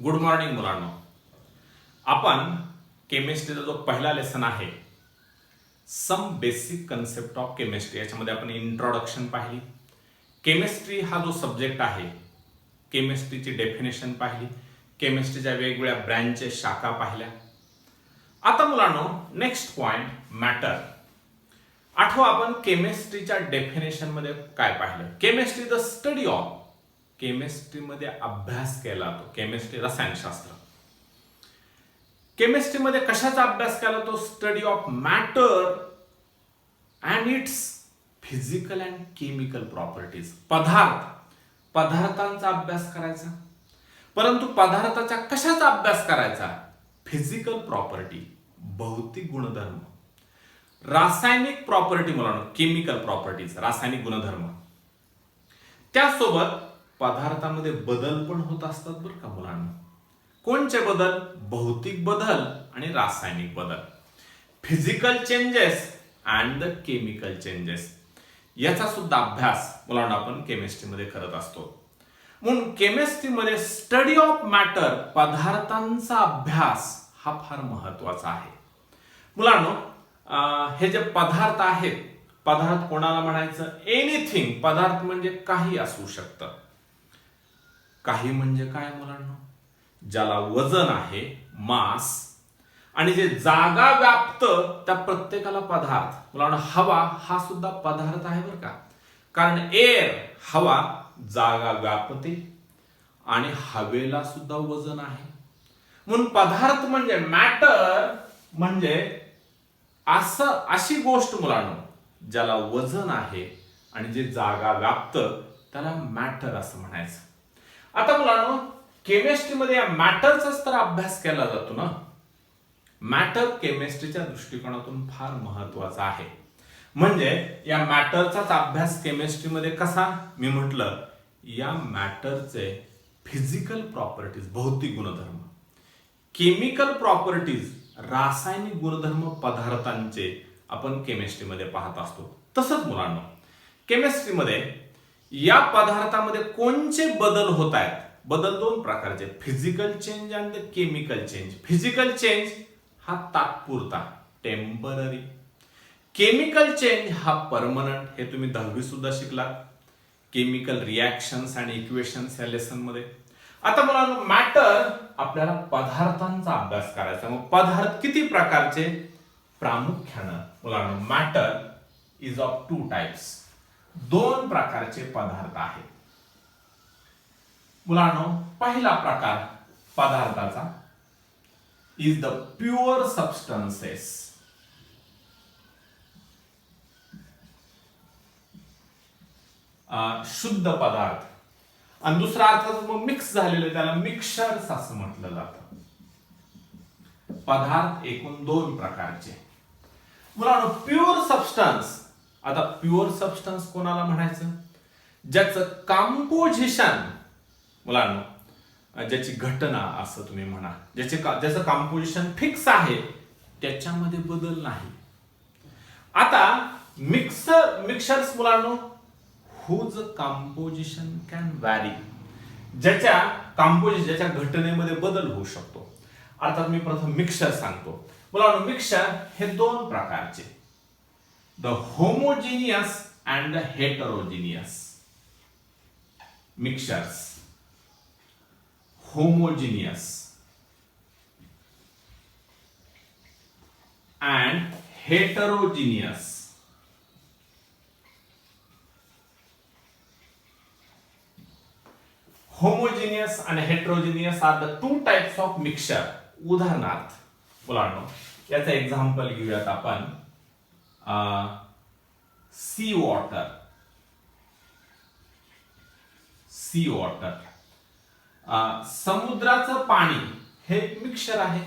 Good morning मुलांनो. आपण केमिस्ट्रीचा जो पहिला लेसन आहे some basic concept of chemistry, याच्यामध्ये आपण इंट्रोडक्शन पाहिली. केमिस्ट्री हा जो सब्जेक्ट आहे, केमिस्ट्रीची डेफिनेशन पाहिली, केमिस्ट्रीच्या वेगवेगळ्या ब्रँचेस, शाखा पाहिल्या. आता मुलांनो नेक्स्ट पॉइंट मॅटर. आठवा आपण केमिस्ट्रीच्या डेफिनेशन मध्ये काय पाहिलं. केमिस्ट्री द स्टडी ऑफ, केमिस्ट्रीमध्ये अभ्यास केला जातो. केमिस्ट्री रसायनशास्त्र. केमिस्ट्रीमध्ये कशाचा अभ्यास केला तो? Study of matter and it's physical and chemical properties. पदार्थांचा अभ्यास करायचा. परंतु पदार्थाच्या कशाचा अभ्यास करायचा? फिजिकल प्रॉपर्टी, भौतिक गुणधर्म. रासायनिक प्रॉपर्टी मुलांनो, केमिकल प्रॉपर्टीज, रासायनिक गुणधर्म. त्यासोबत पदार्थामध्ये बदल पण होत असतात बरं का मुलांना. कोणचे बदल? भौतिक बदल आणि रासायनिक बदल. Physical changes and the chemical changes, याचा सुद्धा अभ्यास मुलांना आपण केमिस्ट्रीमध्ये करत असतो. म्हणून केमिस्ट्रीमध्ये स्टडी ऑफ मॅटर, पदार्थांचा अभ्यास हा फार महत्वाचा आहे. मुलांनो हे जे पदार्थ आहेत, पदार्थ कोणाला म्हणायचं? एनिथिंग. पदार्थ म्हणजे काही असू शकतं. काही म्हणजे काय मुलांना? ज्याला वजन आहे, मास, आणि जे जागा व्याप्त त्या प्रत्येकाला पदार्थ. मुलांना हवा हा सुद्धा पदार्थ आहे बरं का, कारण एअर, हवा जागा व्यापते आणि हवेला सुद्धा वजन आहे. म्हणून पदार्थ म्हणजे मॅटर, म्हणजे अशी गोष्ट मुलांनो ज्याला वजन आहे आणि जे जागा व्याप्त त्याला मॅटर असं म्हणायचं. आता मुलांनो केमिस्ट्रीमध्ये या मॅटरचाच तर अभ्यास केला जातो ना. मॅटर केमिस्ट्रीच्या दृष्टिकोनातून फार महत्वाचा आहे. म्हणजे या मॅटरचाच अभ्यास केमिस्ट्रीमध्ये कसा? मी म्हटलं या मॅटरचे फिजिकल प्रॉपर्टीज, भौतिक गुणधर्म, केमिकल प्रॉपर्टीज, रासायनिक गुणधर्म पदार्थांचे आपण केमिस्ट्रीमध्ये पाहत असतो. तसंच मुलांनो केमिस्ट्रीमध्ये या पदार्थामध्ये कोणचे बदल होत आहेत? बदल दोन प्रकारचे, physical change and chemical change. Physical change हा तात्पुरता, टेम्पररी. केमिकल चेंज हा परमनंट. हे तुम्ही 10वी सुद्धा शिकलात, केमिकल रिॲक्शन्स अँड इक्वेशन्स या लेसन मध्ये. आता मुलांनो मॅटर, आपल्याला पदार्थांचा अभ्यास करायचा. मग पदार्थ किती प्रकारचे? प्रामुख्यानं मुलांनो मॅटर इज ऑफ 2 टाइप्स. 2 प्रकारचे पदार्थ आहेत मुलांनो. पहिला प्रकार पदार्थाचा इज द प्युअर सबस्टन्सेस. शुद्ध पदार्थ. आणि दुसरा अर्थ मग मिक्स झालेले, त्याला मिक्सचर्स असं म्हटलं जातं. पदार्थ एकूण 2 प्रकारचे मुलांनो. Pure substance. आता प्युअर सबस्टन्स कोणाला म्हणायचं? ज्याचं कंपोजिशन मुलांनो, ज्याची घटना असं तुम्ही म्हणा, ज्याचं कंपोजिशन फिक्स आहे, त्याच्यामध्ये बदल नाही. आता मिक्सचर्स मुलांनो, whose composition can vary, ज्याच्या घटनेमध्ये बदल होऊ शकतो. अर्थात मी प्रथम मिक्सचर सांगतो. मुलांनो मिक्सचर हे 2 प्रकारचे, the homogeneous and the heterogeneous. Mixtures homogeneous and heterogeneous. Homogeneous आणि heterogeneous are the 2 types of mixture. उदाहरणार्थ मुलांनो याचं एक्झाम्पल घेऊयात आपण. Sea water. समुद्राचं पाणी हे एक मिक्सचर आहे.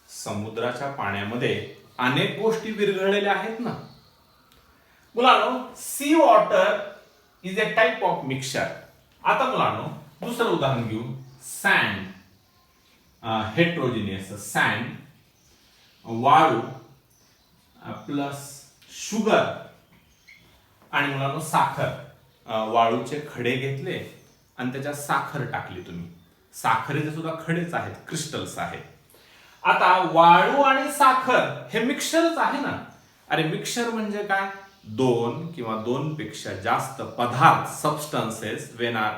समुद्राच्या पाण्यामध्ये अनेक गोष्टी विरघळलेल्या आहेत ना मुलांनो. Sea water is a type of mixture. आता मुलांनो दुसरं उदाहरण घेऊ. Sand, heterogeneous. सँड वाळू प्लस शुगर आणि मुलांनो साखर. वाळूचे खडे घेतले आणि त्याच्यात साखर टाकली तुम्ही. साखरेचे सुद्धा खडेच आहेत, क्रिस्टल्स आहेत. आता वाळू आणि साखर हे मिक्सरच आहे ना. अरे मिक्सर म्हणजे काय? दोन किंवा दोन पेक्षा जास्त पदार्थ, सबस्टन्सेस वेन आर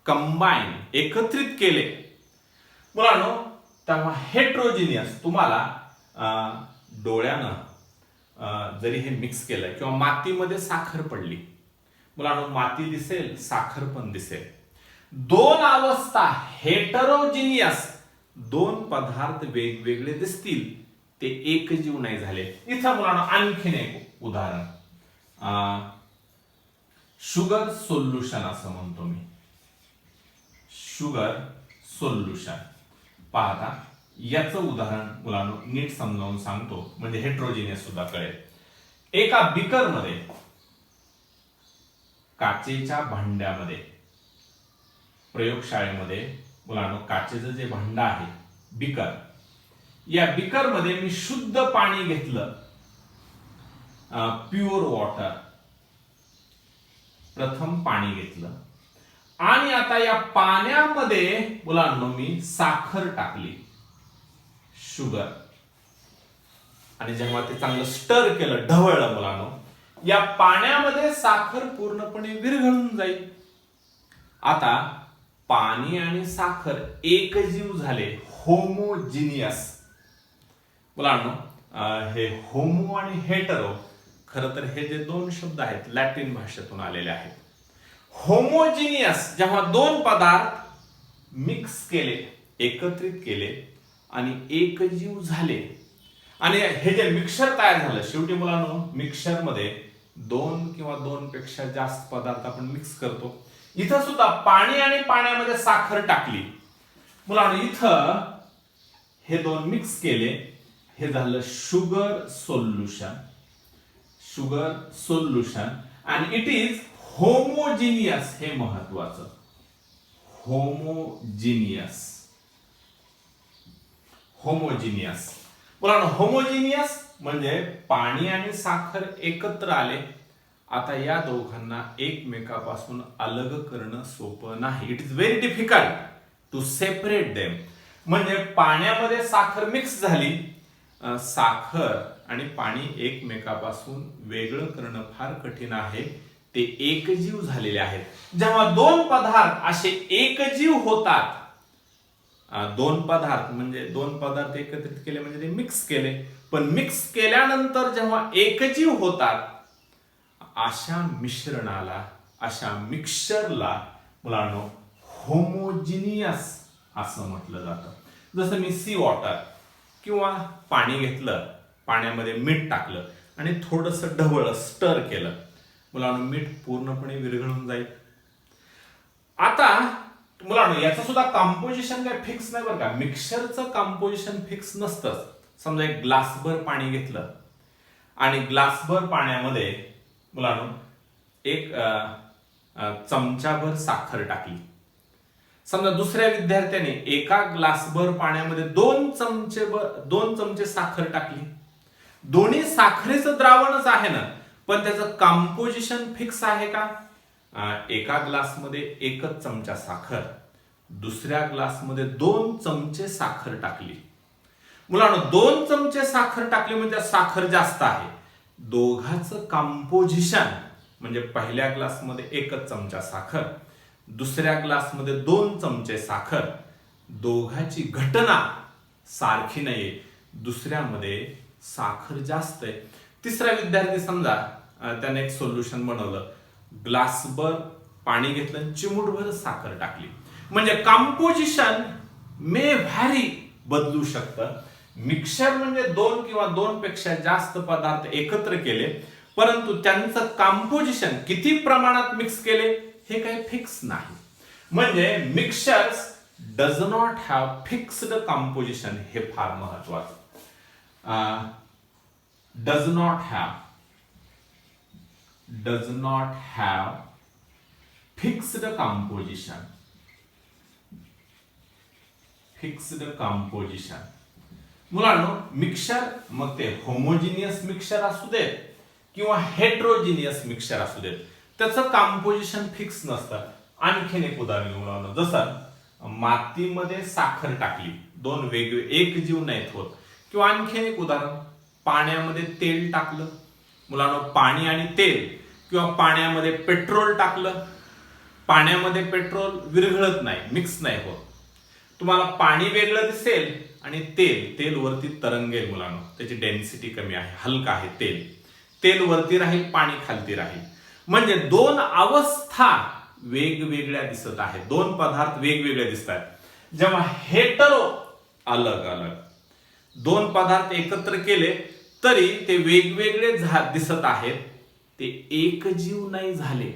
कंबाईन, एकत्रित केले मुलांनो, तेव्हा हेट्रोजिनियस. तुम्हाला डोळ्यानं जरी हे मिक्स केलं किंवा मातीमध्ये साखर पडली मुलांनो, माती दिसेल, साखर पण दिसेल. दोन अवस्था हेटरोजिनियस, दोन पदार्थ वेगवेगळे दिसतील, ते एकजीव नाही झाले. इथं मुलांना आणखीन एक उदाहरण, शुगर सोल्युशन असं म्हणतो मी. शुगर सोल्युशन पाहता, याचं उदाहरण मुलांनो नीट समजावून सांगतो म्हणजे हेट्रोजिनियस सुद्धा कळेल. एका बीकर मध्ये, काचेच्या भांड्यामध्ये, प्रयोगशाळेमध्ये मुलांनो काचेचं जे भांड आहे बीकर, या बीकर मध्ये मी शुद्ध पाणी घेतलं, प्युअर वॉटर. प्रथम पाणी घेतलं आणि आता या पाण्यामध्ये मुलांनो मी साखर टाकली, शुगर. आणि जेव्हा ते चांगलं स्टर केलं, ढवळलं मुलांनो, या पाण्यामध्ये साखर पूर्णपणे विरघळून जाईल. आता पाणी आणि साखर एकजीव झाले, होमोजिनियस. मुलांनो हे होमो आणि हेटरो, खरं तर हे जे दोन शब्द आहेत लॅटिन भाषेतून आलेले आहेत. होमोजिनियस जेव्हा दोन पदार्थ मिक्स केले, एकत्रित केले आणि एकजीव झाले, आणि हे जे मिक्सर तयार झालं, शेवटी मुलांनो मिक्सर मध्ये दोन किंवा दोन पेक्षा जास्त पदार्थ आपण मिक्स करतो. इथं सुद्धा पाणी आणि पाण्यामध्ये साखर टाकली मुलांनो, इथं हे दोन मिक्स केले, हे झालं शुगर सोल्युशन. शुगर सोल्युशन आणि इट इज होमोजिनियस. हे महत्वाचं, होमोजिनियस. होमोजिनियस मुलांनो, होमोजिनियस म्हणजे पाणी आणि साखर एकत्र आले. आता या दोघांना एकमेकापासून अलग करणं सोपं नाही. It is very difficult to separate them. म्हणजे पाण्यामध्ये साखर मिक्स झाली, साखर आणि पाणी एकमेकापासून वेगळं करणं फार कठीण आहे. ते एकजीव झालेले आहेत. जेव्हा दोन पदार्थ असे एकजीव होतात, दोन पदार्थ म्हणजे दोन पदार्थ एकत्रित केले म्हणजे ते मिक्स केले, पण मिक्स केल्यानंतर जेव्हा एकजीव होतात, अशा मिश्रणाला, अशा मिक्सचरला मुलांनो होमोजिनियस असं म्हटलं जातं. जसं मी सी वॉटर किंवा पाणी घेतलं, पाण्यामध्ये मीठ टाकलं आणि थोडंसं ढवळलं, स्टर केलं मुलांनो, मीठ पूर्णपणे विरघळून जाईल. आता मुलांनो याचं सुद्धा कंपोजिशन काय फिक्स नाही बरं का. मिक्सरचं कंपोजिशन फिक्स नसतं. समजा एक ग्लासभर पाणी घेतलं आणि ग्लासभर पाण्यामध्ये मुलांनो एक चमचाभर साखर टाकली. समजा दुसऱ्या विद्यार्थ्याने एका ग्लासभर पाण्यामध्ये दोन चमचे साखर टाकली. दोन्ही साखरेचं द्रावणच आहे ना, पण त्याचं कंपोजिशन फिक्स आहे का? एका ग्लासमध्ये एकच चमचा साखर, दुसऱ्या ग्लासमध्ये 2 चमचे साखर टाकली. मुलांनो 2 चमचे साखर टाकली म्हणजे साखर जास्त आहे. दोघांचं कंपोजिशन म्हणजे पहिल्या ग्लासमध्ये एकच चमचा साखर, दुसऱ्या ग्लासमध्ये 2 चमचे साखर, दोघांची घटना सारखी नाहीये. दुसऱ्यामध्ये साखर जास्त आहे. तिसरा विद्यार्थी समजा त्याने एक सोल्युशन बनवलं, ग्लासभर पाणी घेतलं आणि चिमूटभर साखर टाकली. म्हणजे कंपोजिशन मे व्हॅरी, बदलू शकतं. मिक्सर म्हणजे 2 किंवा 2 पेक्षा जास्त पदार्थ एकत्र केले, परंतु त्यांचं कंपोजिशन किती प्रमाणात मिक्स केले हे काही फिक्स नाही. म्हणजे mixtures does not have fixed composition, हे फार महत्वाचं. Does not have fixed composition. मुलांनो मिक्सर मग ते होमोजिनियस मिक्सर असू देत किंवा हेट्रोजिनियस मिक्सर असू देत, त्याचं कंपोजिशन फिक्स नसतं. आणखीन एक उदाहरण मुलांनो, जसं मातीमध्ये साखर टाकली, दोन वेगवेगळे एक जीव नाहीत होत. किंवा आणखीन एक उदाहरण, पाण्यामध्ये तेल टाकलं. मुलांनो, पाणी आणि तेल किंवा पाण्यामध्ये पेट्रोल टाकलं. पाण्यामध्ये पेट्रोल विरघळत नाही, मिक्स नाही होत. तुम्हाला पाणी वेगळं दिसेल आणि तेल वरती तरंगेल. मुलांनो, त्याची डेन्सिटी कमी आहे, हलका आहे तेल वरती राहील, पाणी खालती राहील. म्हणजे दोन अवस्था वेगवेगळ्या दिसत आहेत, दोन पदार्थ वेगवेगळे दिसत आहेत. जेव्हा हेटरो अलग अलग दोन पदार्थ एकत्र केले तरी ते वेगवेगळे दिसत आहेत, ते एकजीव नाही झाले.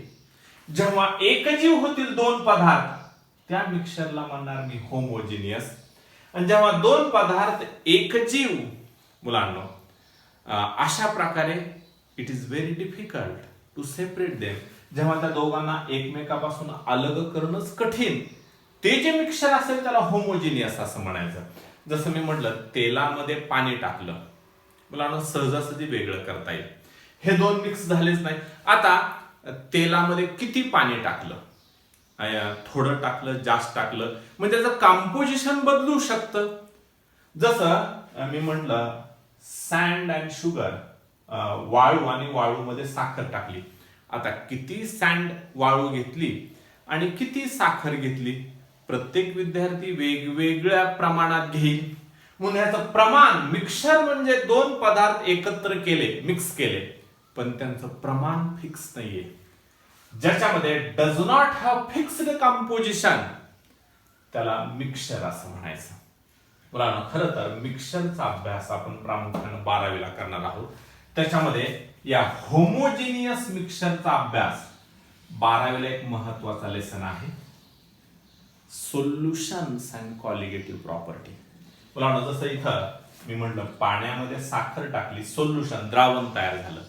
जेव्हा एकजीव होतील दोन पदार्थ, त्या मिक्सरला म्हणणार मी होमोजिनियस. आणि जेव्हा दोन पदार्थ एकजीव, मुलांनो, अशा प्रकारे it is very difficult to separate them. जेव्हा त्या दोघांना एकमेकापासून अलग करणंच कठीण, ते जे मिक्सर असेल त्याला होमोजिनियस असं म्हणायचं. जसं मी म्हटलं, तेलामध्ये पाणी टाकलं, मुलांना सहजासहजी वेगळं करता येईल. हे दोन मिक्स झालेच नाही. आता तेलामध्ये किती पाणी टाकलं, थोडं टाकलं, जास्त टाकलं, म्हणजे त्याचं कंपोजिशन बदलू शकतं. जसं मी म्हटलं सँड अँड शुगर, वाळू आणि वाळूमध्ये साखर टाकली. आता किती सँड वाळू घेतली आणि किती साखर घेतली, प्रत्येक विद्यार्थी वेगवेगळ्या प्रमाणात घेईल. म्हणून याचं प्रमाण, मिक्सर म्हणजे दोन पदार्थ एकत्र केले, मिक्स केले, पण त्यांचं प्रमाण फिक्स नाहीये. ज्याच्यामध्ये does not have fixed composition, त्याला मिक्सर असं म्हणायचं. मुलांना, खरं तर मिक्सरचा अभ्यास आपण प्रामुख्याने 12वीला करणार आहोत. त्याच्यामध्ये या होमोजिनियस मिक्सरचा अभ्यास 12वीला एक महत्वाचा लेसन आहे, सोल्युशन्स अँड कॉलिगेटिव्ह प्रॉपर्टी. मुलांना, जसं इथं मी म्हटलं पाण्यामध्ये साखर टाकली, सोल्युशन द्रावण तयार झालं,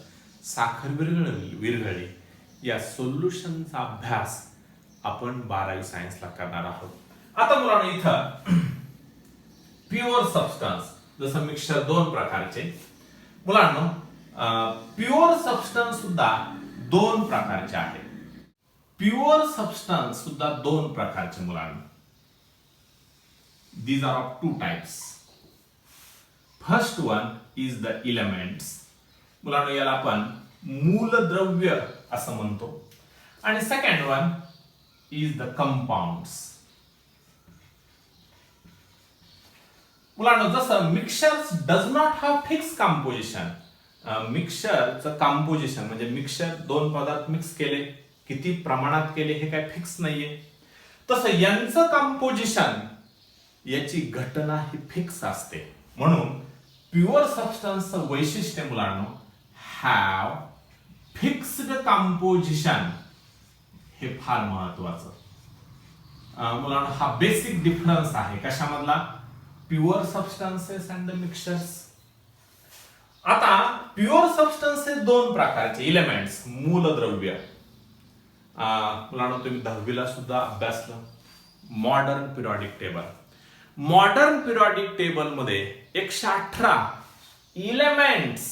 साखर विरघळली. या सोल्युशनचा अभ्यास आपण 12वी सायन्सला करणार आहोत. आता मुलांना, इथं प्युअर सबस्टन्स, जसं मिक्सर दोन प्रकारचे. मुलांना, प्युअर सबस्टन्स सुद्धा दोन प्रकारचे आहेत. प्युअर सबस्टन्स सुद्धा दोन प्रकारचे मुलांना. These are of two types. First one is the elements. मुलांना, याला आपण मूलद्रव्य असं म्हणतो. आणि second one is the compounds. मुलांना, जसं mixture does not have fix composition, मिक्सरचं कंपोजिशन म्हणजे मिक्सर दोन पदार्थ मिक्स केले, किती प्रमाणात केले हे काय फिक्स नाहीये, तसं यांचं कंपोजिशन, याची घटना ही फिक्स असते. म्हणून प्युअर सबस्टन्सचं वैशिष्ट्य मुलांनो, हॅव फिक्स्ड कंपोजिशन, हे फार महत्वाचं. मुलांनो, हा बेसिक डिफरन्स आहे कशामधला, pure substances and the mixtures. आता प्युअर सबस्टन्सेस दोन प्रकारचे, एलिमेंट्स, मूलद्रव्य. मुलांनो, तुम्ही 10वीला सुद्धा अभ्यासलं modern periodic table. Modern periodic table मध्ये 118 एलिमेंट्स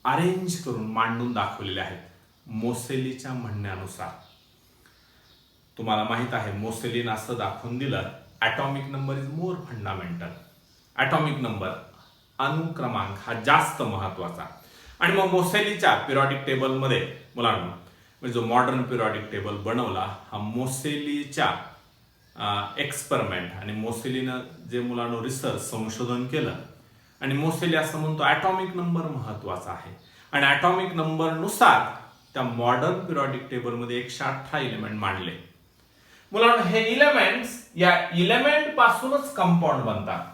अरेंज करून मांडून दाखवलेले आहेत मोसेलीच्या म्हणण्यानुसार. तुम्हाला माहित आहे, मोसेलीने असं दाखवून दिलं, atomic number is more fundamental. Atomic number, अनुक्रमांक हा जास्त महत्वाचा. आणि मग मोसेलीच्या पिरियडिक टेबल मध्ये मुलांना, म्हणजे जो मॉडर्न पिरियडिक टेबल बनवला, हा मोसेलीच्या एक्सपेरिमेंट आणि मोसेलीनं जे मुलांना रिसर्च संशोधन केलं, आणि मोसेली असं म्हणतो ॲटॉमिक नंबर महत्वाचा आहे. आणि ॲटॉमिक नंबर नुसार त्या मॉडर्न पिरियडिक टेबल मध्ये 118 एलिमेंट मांडले. मुलांना, हे एलिमेंट्स, या एलिमेंट पासूनच कंपाऊंड बनतात.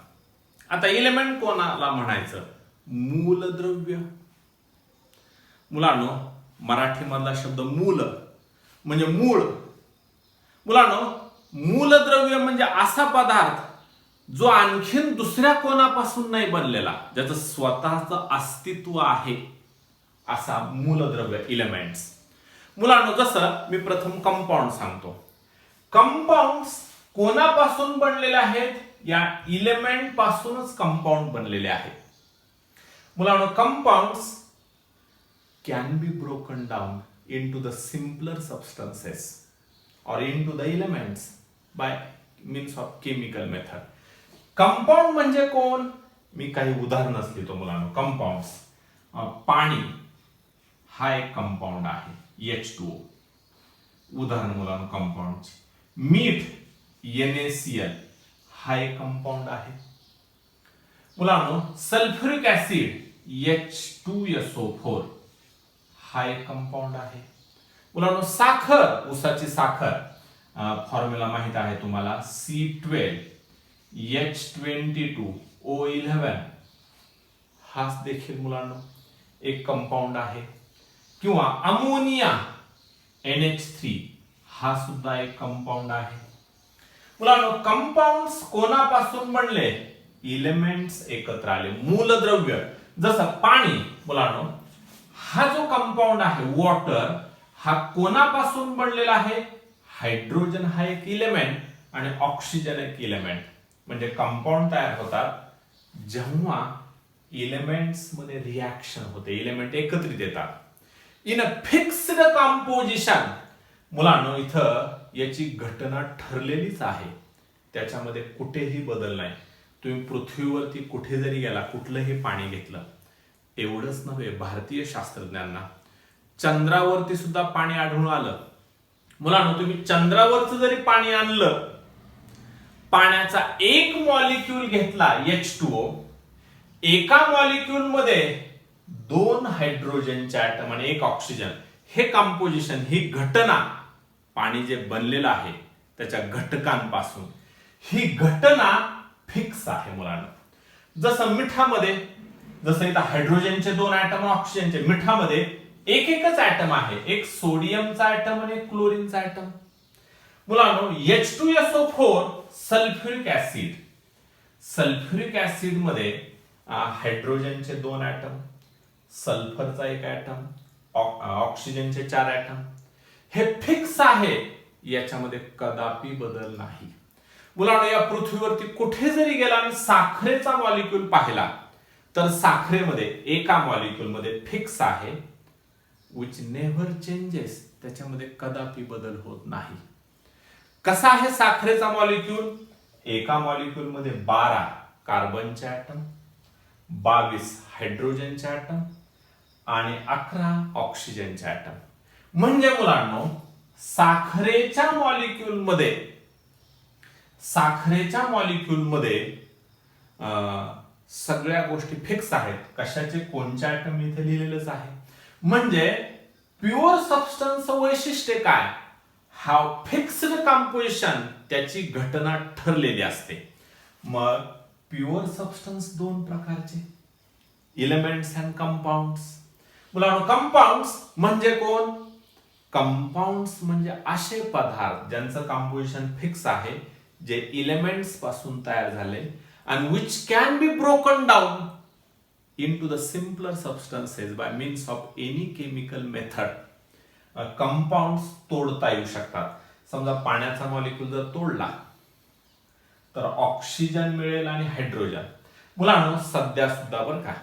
आता एलिमेंट कोणाला म्हणायचं, मूलद्रव्य. मुलांनो, मराठीमधला शब्द मूल म्हणजे मूळ. मुलांनो, मूलद्रव्य म्हणजे असा पदार्थ जो आणखीन दुसऱ्या कोणापासून नाही बनलेला, ज्याचं स्वतःचं अस्तित्व आहे, असा मूलद्रव्य, एलिमेंट्स. मुलांनो, जसं मी प्रथम कंपाऊंड सांगतो. कंपाऊंड्स कोणापासून बनलेले आहेत, या एलिमेंट पासूनच कंपाऊंड बनलेले आहेत. मुलांनो, compounds can be broken down into the simpler substances or into the elements by means of chemical method. Compound म्हणजे कोण? मी काही उदाहरणच देतो मुलांना. कंपाऊंड्स, पाणी हा एक कंपाऊंड आहे H2O. उदाहरण मुलांना कंपाऊंड. मीठ NaCl हा एक कंपाऊंड आहे. मुलांनो सल्फ्युरिक ऍसिड H2SO4 हा एक कंपाऊंड आहे. मुलांनो साखर, ऊसाची साखर, फॉर्म्युला माहित आहे तुम्हाला, C12H22O11 हा देखील मुलांनो एक कंपाऊंड आहे. किंवा अमोनिया NH3 हा सुद्धा एक कंपाऊंड आहे. मुलांनो कंपाऊंड्स कोणापासून बनले? इलेमेंट्स एकत्र आले, मूलद्रव्य. जसं पाणी मुलांनो, हा जो कंपाऊंड आहे वॉटर, हा कोणापासून बनलेला आहे? हायड्रोजन हा एक इलेमेंट आणि ऑक्सिजन एक इलेमेंट. म्हणजे कंपाऊंड तयार होतात जेव्हा इलेमेंट्स मध्ये रिएक्शन होते, इलेमेंट एकत्रित येतात इन अ फिक्स्ड कंपोजिशन. मुलांनो इथं याची घटना ठरलेलीच आहे, त्याच्यामध्ये कुठेही बदल नाही. तुम्ही पृथ्वीवरती कुठे जरी गेला, कुठलंही पाणी घेतलं, एवढंच नव्हे, भारतीय शास्त्रज्ञांना चंद्रावरती सुद्धा पाणी आढळून आलं. मुलांनो तुम्ही चंद्रावरचं जरी पाणी आणलं, पाण्याचा एक मॉलिक्यूल घेतला H2O, एका मॉलिक्यूल मध्ये 2 हायड्रोजनचे ऍटम आणि 1 ऑक्सिजन, हे कंपोजिशन, ही घटना, पाणी जे बनलेलं आहे त्याच्या घटकांपासून, ही घटना फिक्स आहे मुलांना. जसं मिठामध्ये, जसं इथं हायड्रोजनचे 2 ऍटम आणि ऑक्सिजनचे, मिठामध्ये एकच ऍटम आहे, एक सोडियमचा ऍटम आणि एक क्लोरीनचा ऍटम. मुलांनो H2SO4 sulphuric acid, sulphuric acid मध्ये हायड्रोजनचे 2 ऍटम, सल्फरचा 1 ऍटम, ऑक्सिजनचे 4 ऍटम, हे फिक्स आहे, याच्यामध्ये कदापि बदल नाही. मुलांनो या पृथ्वीवरती कुठे जरी गेला आणि साखरेचा मॉलिक्यूल पाहिला, तर साखरेमध्ये एका मॉलिक्यूल मध्ये फिक्स आहे, which never changes, त्याच्यामध्ये कदापि बदल होत नाही. कसा आहे साखरेचा मॉलिक्यूल? एका मॉलिक्यूल मध्ये 12 कार्बनचे ऍटम, 22 हायड्रोजनचे ऍटम आणि 11 ऑक्सिजनचे ऍटम. म्हणजे मुलांनो साखरेच्या मॉलिक्यूल मध्ये सगळ्या गोष्टी फिक्स आहेत. कशाचे कोणचे ऍटम इथे लिहिलेलंच आहे. म्हणजे प्युअर सबस्टन्स वैशिष्ट्य काय? हा फिक्स्ड कंपोजिशन, त्याची घटना ठरलेली असते. मग प्युअर सबस्टन्स 2 प्रकारचे, इलेमेंट्स अँड कंपाऊंड्स. मुलांनो कंपाऊंड्स म्हणजे कोण? कंपाऊंड्स म्हणजे असे पदार्थ ज्यांचं कंपोजिशन फिक्स आहे, जे इलेमेंट्स पासून तयार झाले and which can be broken down into the simpler substances by means of any chemical method. Compounds तोडता येऊ शकतात. समजा पाण्याचा मॉलिक्यूल जर तोडला तर ऑक्सिजन मिळेल आणि हायड्रोजन. मुलांनो सध्या सुद्धा बरं का,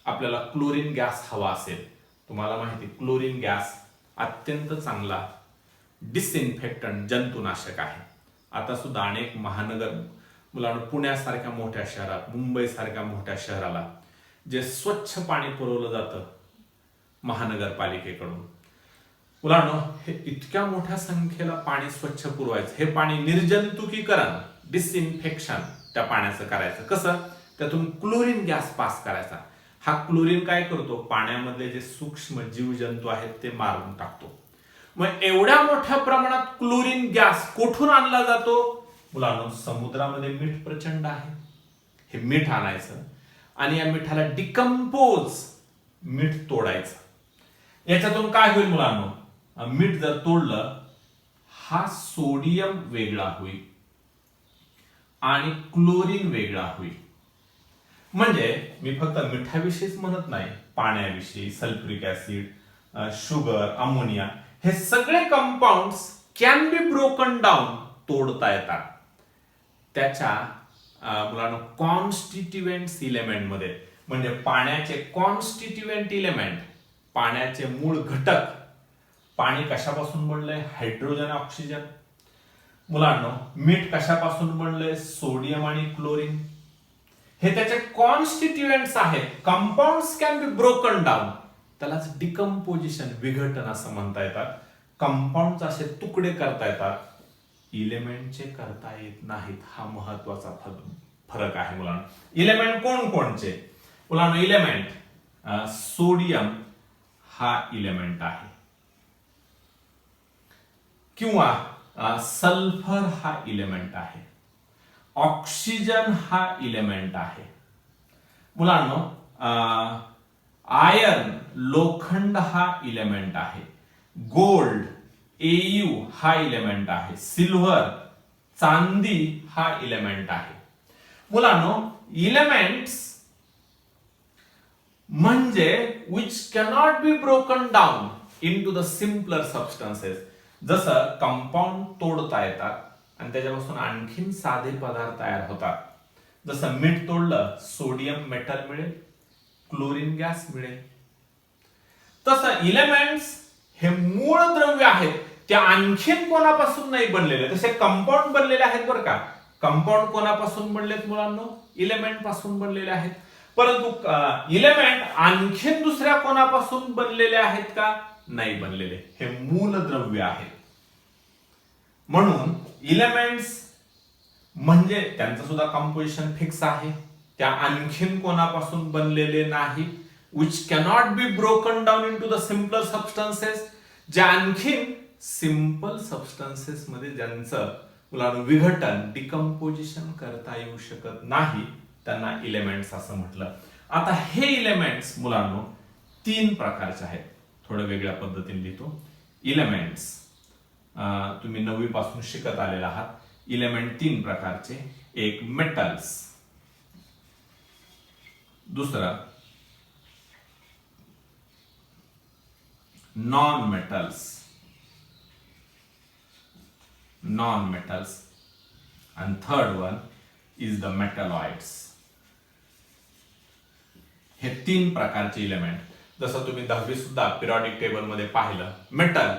आपल्याला क्लोरीन गॅस हवा असेल, तुम्हाला माहिती क्लोरीन गॅस अत्यंत चांगला डिसइन्फेक्टंट, जंतुनाशक आहे. आता सुद्धा अनेक महानगर, मुलांना पुण्यासारख्या मोठ्या शहरात, मुंबई सारख्या मोठ्या शहराला जे स्वच्छ पाणी पुरवलं जातं महानगरपालिकेकडून, मुलांनो हे इतक्या मोठ्या संख्येला पाणी स्वच्छ पुरवायचं, हे पाणी निर्जंतुकीकरण, डिसइन्फेक्शन त्या पाण्याचं करायचं. कसं? त्यातून क्लोरीन गॅस पास करायचा. हा क्लोरीन काय करतो? पाण्यामधले जे सूक्ष्म जीवजंतू आहेत ते मारून टाकतो. मग एवढ्या मोठ्या प्रमाणात क्लोरीन गॅस कुठून आणला जातो? मुलांनो समुद्रामध्ये मीठ प्रचंड आहे, हे मीठ आणायचं आणि या मिठाला डिकम्पोज, मीठ तोडायचं. याच्यातून काय होईल मुलांनो? मीठ जर तोडलं, हा सोडियम वेगळा होईल आणि क्लोरीन वेगळा होईल. म्हणजे मी फक्त मिठाविषयीच म्हणत नाही, पाण्याविषयी, सल्फ्युरिक ऍसिड, शुगर, अमोनिया, हे सगळे compounds can be broken down, तोडता येतात. त्याच्या मुलांनो कॉन्स्टिट्युएंट्स इलेमेंट मध्ये, म्हणजे पाण्याचे कॉन्स्टिट्युएंट इलेमेंट, पाण्याचे मूळ घटक. पाणी कशापासून बनलंय? Hydrogen, oxygen. मुलांनो, मीठ कशापासून बनलंय? सोडियम आणि क्लोरीन. हे त्याचे कॉन्स्टिट्युएंट्स आहेत. Compounds can be broken down. त्यालाच डिकम्पोजिशन, विघटन असं म्हणता येतात. कंपाऊंड असे तुकडे करता येतात, इलेमेंटचे करता येत नाहीत. हा महत्वाचा फरक आहे मुलांना. इलेमेंट कोणकोणचे? मुलांना इलेमेंट, सोडियम हा इलेमेंट आहे, किंवा सल्फर हा इलेमेंट आहे, ऑक्सिजन हा इलेमेंट आहे. मुलांनो, आयर्न, लोखंड हा इलेमेंट आहे, गोल्ड, एयू हा इलेमेंट आहे, सिल्वर, चांदी हा इलेमेंट आहे. मुलांनो, इलेमेंट्स म्हणजे which cannot be broken down into the simpler substances. जसं कंपाऊंड तोडता येतात आणि त्याच्यापासून आणखीन साधे पदार्थ तयार होतात. जसं मीठ तोडलं, सोडियम मेटल मिळेल, क्लोरीन गॅस मिळेल. तसं इलेमेंट्स हे मूळ द्रव्य आहेत, ते आणखीन कोणापासून नाही बनलेले. तसे कंपाऊंड बनलेले आहेत बरं का. कंपाऊंड कोणापासून बनलेत मुलांनो? इलेमेंट पासून बनलेले आहेत. परंतु इलेमेंट आणखीन दुसऱ्या कोणापासून बनलेले आहेत का? नाही बनलेले. हे मूल द्रव्य आहेत. म्हणून इलेमेंट्स म्हणजे त्यांचं सुद्धा कंपोजिशन फिक्स आहे, त्या आणखीन कोणापासून बनलेले नाही. Which cannot be broken down into the simpler substances, जे आणखीन सिंपल सबस्टन्सेस मध्ये ज्यांचं मुलांना विघटन, डिकम्पोजिशन करता येऊ शकत नाही, त्यांना इलेमेंट्स असं म्हटलं. आता हे इलेमेंट्स मुलांनो 3 प्रकारचे आहेत. थोडं वेगळ्या पद्धतीने लिहितो. इलेमेंट्स तुम्ही 9वी पासून शिकत आलेला आहात. इलेमेंट 3 प्रकारचे. एक मेटल्स, दुसरा non metals and third one is the metalloids. हे 3 प्रकारचे इलेमेंट. जसं तुम्ही 10वी सुद्धा पिरियडिक टेबल मध्ये पाहिलं, मेटल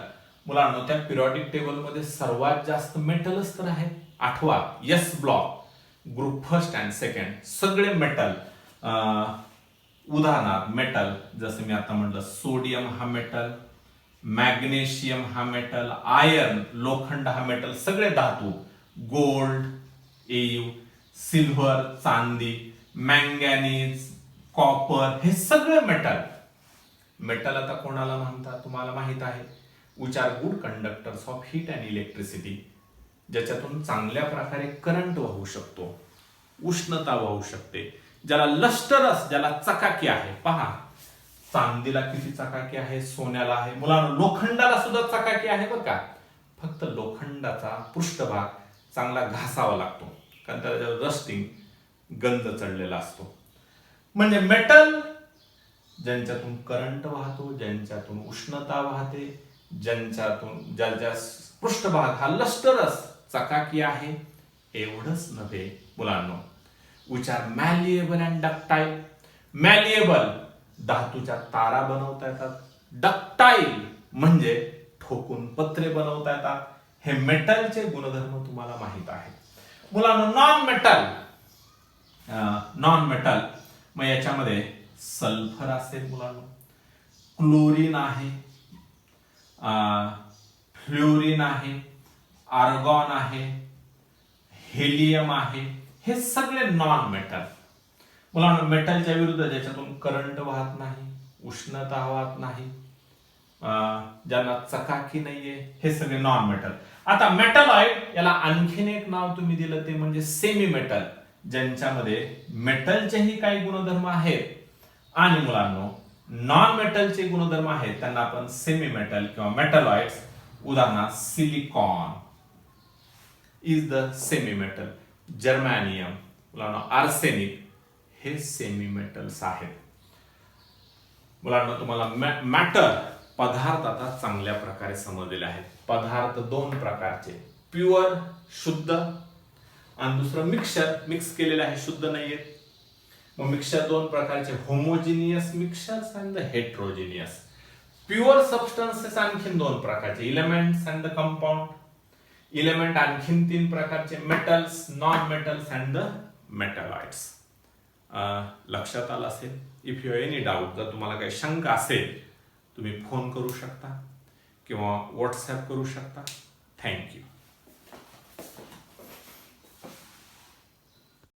मुलांना त्या पिरियडिक टेबल मध्ये सर्वात जास्त मेटलच तर आहे. आठवा S block, group first and second सगळे मेटल. उदाहरणार्थ मेटल जसं मी आता म्हटलं, सोडियम हा मेटल, मॅग्नेशियम हा मेटल, आयर्न लोखंड हा मेटल, सगळे धातू. गोल्ड, एयू, सिल्वर चांदी, मँगॅनीज, कॉपर हे सगळे मेटल. मेटल आता कोणाला म्हणतात तुम्हाला माहित आहे. Which are good conductors of heat and electricity, ज्याच्यातून चांगल्या प्रकारे करंट वाहू शकतो, उष्णता वाहू शकते, ज्याला लस्टरस, ज्याला चकाकी आहे. पहा चांदीला किती चकाकी आहे, सोन्याला आहे, मुलांना लोखंडाला सुद्धा चकाकी आहे बरं का. फक्त लोखंडाचा पृष्ठभाग चांगला घासावा लागतो, कारण त्याच्यावर रस्टिंग, गंज चढलेला असतो. म्हणजे मेटल ज्यांच्यातून करंट वाहतो, ज्यांच्यातून उष्णता वाहते, ज्याच्या पृष्ठभाग हा लस्टरस चकाकी आहे. एवढंच नव्हे मुलांनो, विच आर मॅलिएबल अँड डक्टाईल. मॅलिएबल धातूच्या तारा बनवता येतात, डक्टाईल म्हणजे ठोकून पत्रे बनवता येतात. हे मेटलचे गुणधर्म तुम्हाला माहित आहेत. मुलांनो नॉन मेटल मग याच्यामध्ये सल्फर असेल मुलांनो, क्लोरीन आहे, फ्लोरीन आहे, आर्गॉन आहे, हेलियम आहे. हे सगळे नॉन मेटल. मुलांना मेटलच्या विरुद्ध ज्याच्यातून करंट वाहत नाही, उष्णता वाहत नाही, ज्यांना चकाकी नाहीये, हे सगळे नॉन मेटल. आता मेटलॉइड याला आणखीन एक नाव तुम्ही दिलं ते म्हणजे सेमी मेटल, ज्यांच्यामध्ये मेटलचेही काही गुणधर्म आहेत आणि मुलांनो नॉन मेटलचे गुणधर्म आहेत, त्यांना आपण सेमी मेटल किंवा मेटलॉइड्स. उदाहरणार्थ silicon is the semi metal, germanium, मुलांना आर्सेनिक हे सेमी मेटल्स आहेत. मुलांना तुम्हाला मॅटर पदार्थ आता चांगल्या प्रकारे समजलेले आहेत. पदार्थ 2 प्रकारचे, प्युअर शुद्ध आणि दुसरं मिक्स केलेले आहे, शुद्ध नाहीये. मग मिक्सचर 2 प्रकारचे, homogeneous mixtures and the heterogeneous. Pure substances आणखीन 2 प्रकारचे, elements and the compound. Element आणखीन 3 प्रकारचे, metals, non metals and the metalloids. लक्षात आलं असेल. इफ यू एनी डाऊट, जर तुम्हाला काही शंका असेल तुम्ही फोन करू शकता किंवा व्हॉट्सॲप करू शकता. थँक्यू.